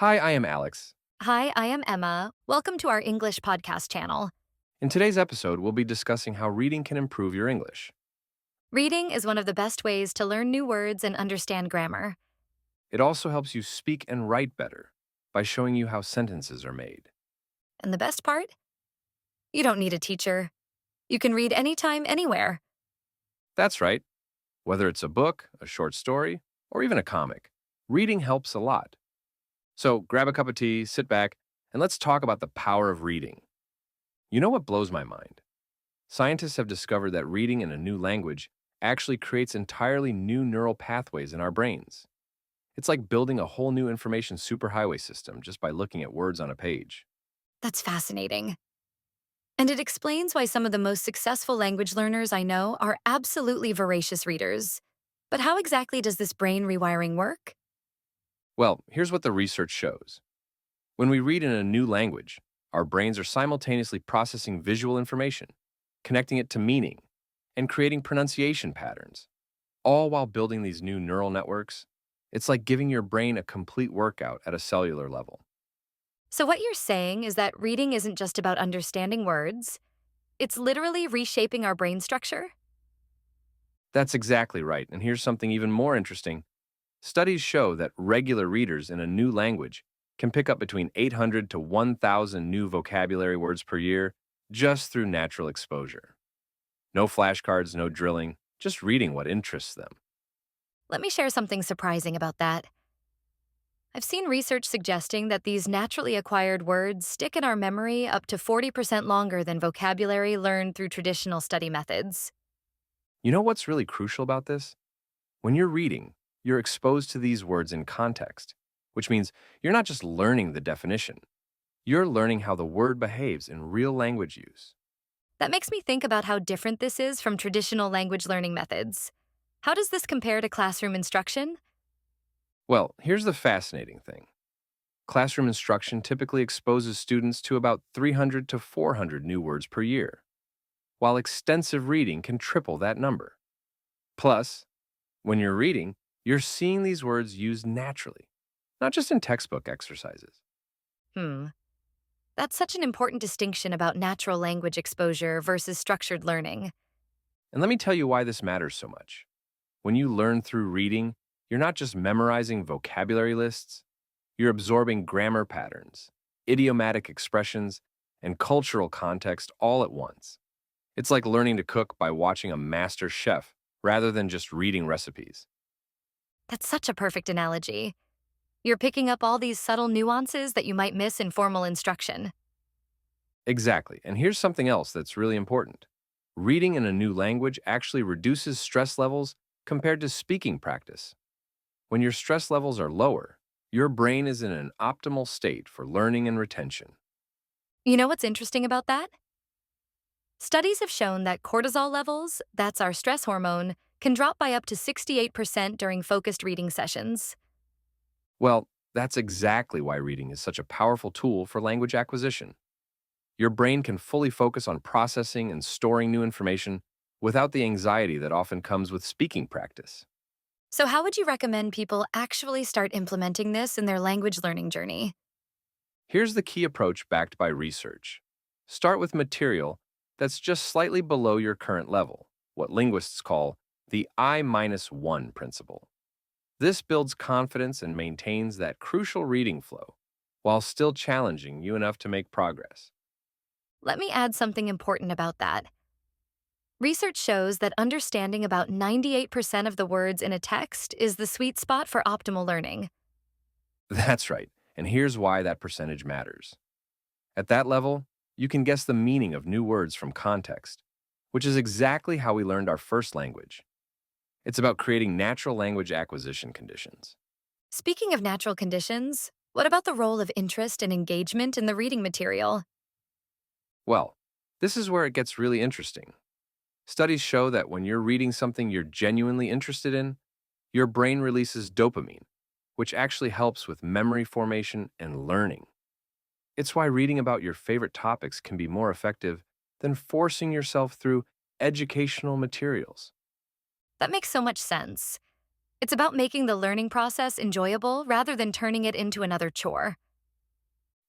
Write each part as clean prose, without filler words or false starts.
Hi, I am Alex. Hi, I am Emma. Welcome to our English podcast channel. In today's episode, we'll be discussing how reading can improve your English. Reading is one of the best ways to learn new words and understand grammar. It also helps you speak and write better by showing you how sentences are made. And the best part? You don't need a teacher. You can read anytime, anywhere. That's right. Whether it's a book, a short story, or even a comic, reading helps a lot. So grab a cup of tea, sit back, and let's talk about the power of reading. You know what blows my mind? Scientists have discovered that reading in a new language actually creates entirely new neural pathways in our brains. It's like building a whole new information superhighway system just by looking at words on a page. That's fascinating. And it explains why some of the most successful language learners I know are absolutely voracious readers. But how exactly does this brain rewiring work? Well, here's what the research shows. When we read in a new language, our brains are simultaneously processing visual information, connecting it to meaning, and creating pronunciation patterns, all while building these new neural networks. It's like giving your brain a complete workout at a cellular level. So, what you're saying is that reading isn't just about understanding words, it's literally reshaping our brain structure? That's exactly right. And here's something even more interesting. Studies show that regular readers in a new language can pick up between 800 to 1,000 new vocabulary words per year just through natural exposure. No flashcards, no drilling, just reading what interests them. Let me share something surprising about that. I've seen research suggesting that these naturally acquired words stick in our memory up to 40% longer than vocabulary learned through traditional study methods. You know what's really crucial about this? When you're reading, you're exposed to these words in context, which means you're not just learning the definition, you're learning how the word behaves in real language use. That makes me think about how different this is from traditional language learning methods. How does this compare to classroom instruction? Well, here's the fascinating thing. Classroom instruction typically exposes students to about 300 to 400 new words per year, while extensive reading can triple that number. Plus, when you're reading, you're seeing these words used naturally, not just in textbook exercises. Hmm, that's such an important distinction about natural language exposure versus structured learning. And let me tell you why this matters so much. When you learn through reading, you're not just memorizing vocabulary lists, you're absorbing grammar patterns, idiomatic expressions, and cultural context all at once. It's like learning to cook by watching a master chef rather than just reading recipes. That's such a perfect analogy. You're picking up all these subtle nuances that you might miss in formal instruction. Exactly. And here's something else that's really important. Reading in a new language actually reduces stress levels compared to speaking practice. When your stress levels are lower, your brain is in an optimal state for learning and retention. You know what's interesting about that? Studies have shown that cortisol levels, that's our stress hormone, can drop by up to 68% during focused reading sessions. Well, that's exactly why reading is such a powerful tool for language acquisition. Your brain can fully focus on processing and storing new information without the anxiety that often comes with speaking practice. So, how would you recommend people actually start implementing this in their language learning journey? Here's the key approach backed by research. Start with material that's just slightly below your current level, what linguists call the I-1 principle. This builds confidence and maintains that crucial reading flow, while still challenging you enough to make progress. Let me add something important about that. Research shows that understanding about 98% of the words in a text is the sweet spot for optimal learning. That's right, and here's why that percentage matters. At that level, you can guess the meaning of new words from context, which is exactly how we learned our first language. It's about creating natural language acquisition conditions. Speaking of natural conditions, what about the role of interest and engagement in the reading material? Well, this is where it gets really interesting. Studies show that when you're reading something you're genuinely interested in, your brain releases dopamine, which actually helps with memory formation and learning. It's why reading about your favorite topics can be more effective than forcing yourself through educational materials. That makes so much sense. It's about making the learning process enjoyable rather than turning it into another chore.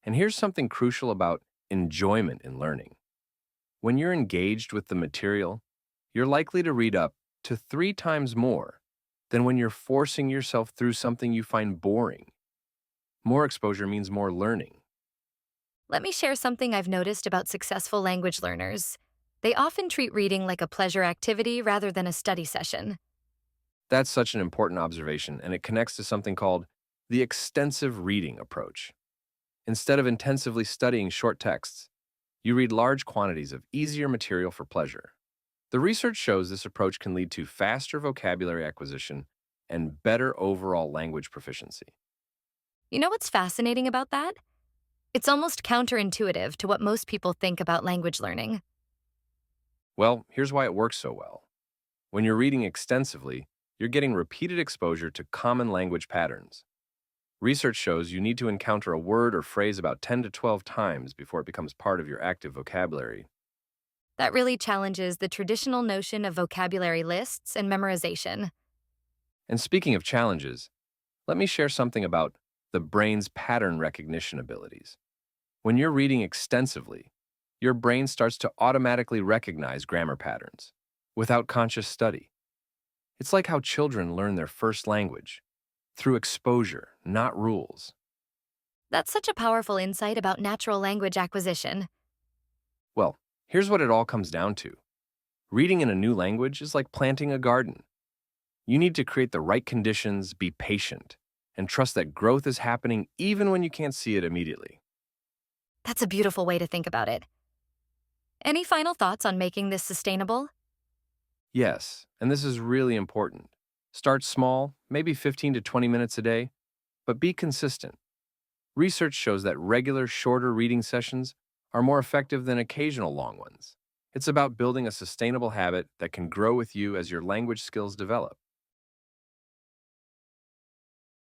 And here's something crucial about enjoyment in learning. When you're engaged with the material, you're likely to read up to 3 times more than when you're forcing yourself through something you find boring. More exposure means more learning. Let me share something I've noticed about successful language learners. They often treat reading like a pleasure activity rather than a study session. That's such an important observation, and it connects to something called the extensive reading approach. Instead of intensively studying short texts, you read large quantities of easier material for pleasure. The research shows this approach can lead to faster vocabulary acquisition and better overall language proficiency. You know what's fascinating about that? It's almost counterintuitive to what most people think about language learning. Well, here's why it works so well. When you're reading extensively, you're getting repeated exposure to common language patterns. Research shows you need to encounter a word or phrase about 10 to 12 times before it becomes part of your active vocabulary. That really challenges the traditional notion of vocabulary lists and memorization. And speaking of challenges, let me share something about the brain's pattern recognition abilities. When you're reading extensively, your brain starts to automatically recognize grammar patterns without conscious study. It's like how children learn their first language through exposure, not rules. That's such a powerful insight about natural language acquisition. Well, here's what it all comes down to. Reading in a new language is like planting a garden. You need to create the right conditions, be patient, and trust that growth is happening even when you can't see it immediately. That's a beautiful way to think about it. Any final thoughts on making this sustainable? Yes, and this is really important. Start small, maybe 15 to 20 minutes a day, but be consistent. Research shows that regular, shorter reading sessions are more effective than occasional long ones. It's about building a sustainable habit that can grow with you as your language skills develop.